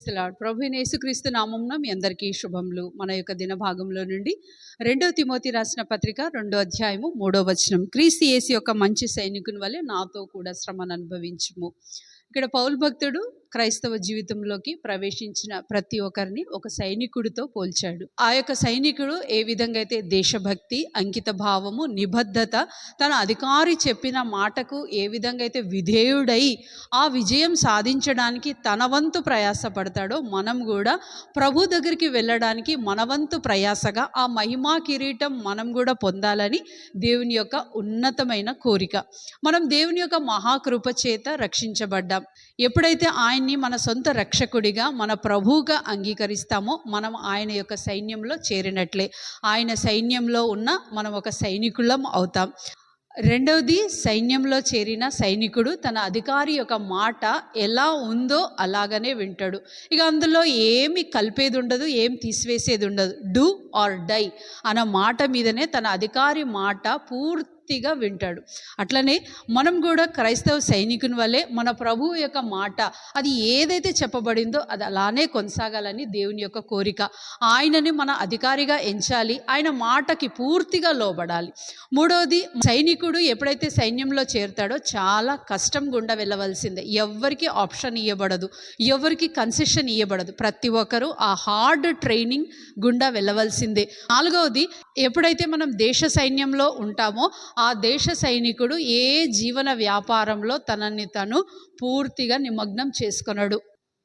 ప్రభువైన యేసుక్రీస్తు నామమున మీ అందరికీ శుభములు. మన యొక్క దిన భాగంలో నుండి 2 తిమోతి రాసిన పత్రిక 2వ అధ్యాయము 3వ వచనం. క్రీస్తు యేసు యొక్క మంచి సైనికుని వలె నాతో కూడా శ్రమను అనుభవించుము. ఇక్కడ పౌలు భక్తుడు క్రైస్తవ జీవితంలోకి ప్రవేశించిన ప్రతి ఒక్కరిని ఒక సైనికుడితో పోల్చాడు. ఆ యొక్క సైనికుడు ఏ విధంగా అయితే దేశభక్తి, అంకిత భావము, నిబద్ధత, తన అధికారి చెప్పిన మాటకు ఏ విధంగా అయితే విధేయుడై ఆ విజయం సాధించడానికి తన వంతు ప్రయాసపడతాడో, మనం కూడా ప్రభు దగ్గరికి వెళ్ళడానికి మన వంతు ప్రయాసగా ఆ మహిమా కిరీటం మనం కూడా పొందాలని దేవుని యొక్క ఉన్నతమైన కోరిక. మనం దేవుని యొక్క మహాకృప చేత రక్షించబడ్డాం. ఎప్పుడైతే ఆయన్ని మన సొంత రక్షకుడిగా, మన ప్రభువుగా అంగీకరిస్తామో మనం ఆయన యొక్క సైన్యంలో చేరినట్లే. ఆయన సైన్యంలో ఉన్న మనం ఒక సైనికులం అవుతాం. రెండవది, సైన్యంలో చేరిన సైనికుడు తన అధికారి యొక్క మాట ఎలా ఉందో అలాగనే వింటాడు. ఇక అందులో ఏమి కలిపేది ఉండదు, ఏం తీసివేసేది ఉండదు. డూ ఆర్ డై అన్న మాట మీదనే తన అధికారి మాట పూర్తిగా వింటాడు. అట్లనే మనం కూడా క్రైస్తవ సైనికుని వల్లే మన ప్రభువు యొక్క మాట అది ఏదైతే చెప్పబడిందో అది అలానే కొనసాగాలని దేవుని యొక్క కోరిక. ఆయనని మన అధికారిగా ఎంచాలి, ఆయన మాటకి పూర్తిగా లోబడాలి. మూడవది, సైనికుడు ఎప్పుడైతే సైన్యంలో చేరుతాడో చాలా కష్టం గుండా వెళ్ళవలసిందే. ఎవరికి ఆప్షన్ ఇవ్వబడదు, ఎవరికి కన్సెషన్ ఇవ్వబడదు. ప్రతి ఒక్కరూ ఆ హార్డ్ ట్రైనింగ్ గుండా వెళ్ళవలసిందే. నాలుగవది, ఎప్పుడైతే మనం దేశ సైన్యంలో ఉంటామో ఆ దేశ సైనికుడు ఏ జీవన వ్యాపారంలో తనని తను పూర్తిగా నిమగ్నం చేసుకొనడు.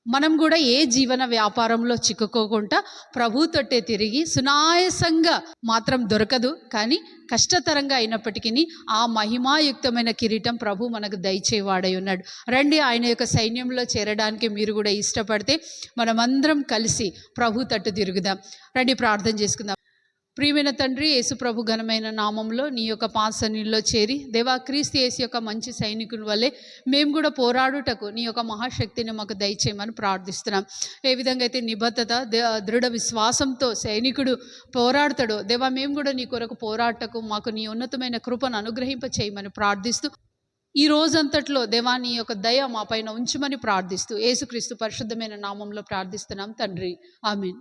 మనం కూడా ఏ జీవన వ్యాపారంలో చిక్కుకోకుండా ప్రభు తొట్టే తిరిగి సునాయాసంగా మాత్రం దొరకదు, కానీ కష్టతరంగా అయినప్పటికీ ఆ మహిమాయుక్తమైన కిరీటం ప్రభు మనకు దయచేవాడై ఉన్నాడు. రండి, ఆయన యొక్క సైన్యంలో చేరడానికి మీరు కూడా ఇష్టపడితే మనమందరం కలిసి ప్రభు తట్టు తిరుగుదాం. రండి, ప్రార్థన చేసుకుందాం. ప్రియమైన తండ్రి, యేసు ప్రభు ఘనమైన నామంలో నీ యొక్క పాసనీల్లో చేరి దేవా క్రీస్తు యేసు యొక్క మంచి సైనికుని వల్లే మేము కూడా పోరాడుటకు నీ యొక్క మహాశక్తిని మాకు దయచేయమని ప్రార్థిస్తున్నాం. ఏ విధంగా అయితే నిబద్ధత, దృఢ విశ్వాసంతో సైనికుడు పోరాడతాడో దేవా, మేము కూడా నీ కొరకు పోరాటకు మాకు నీ ఉన్నతమైన కృపను అనుగ్రహింప చేయమని ప్రార్థిస్తూ, ఈ రోజంతట్లో దేవా నీ యొక్క దయ మా పైన ఉంచుమని ప్రార్థిస్తూ యేసుక్రీస్తు పరిశుద్ధమైన నామంలో ప్రార్థిస్తున్నాం తండ్రి, ఆమేన్.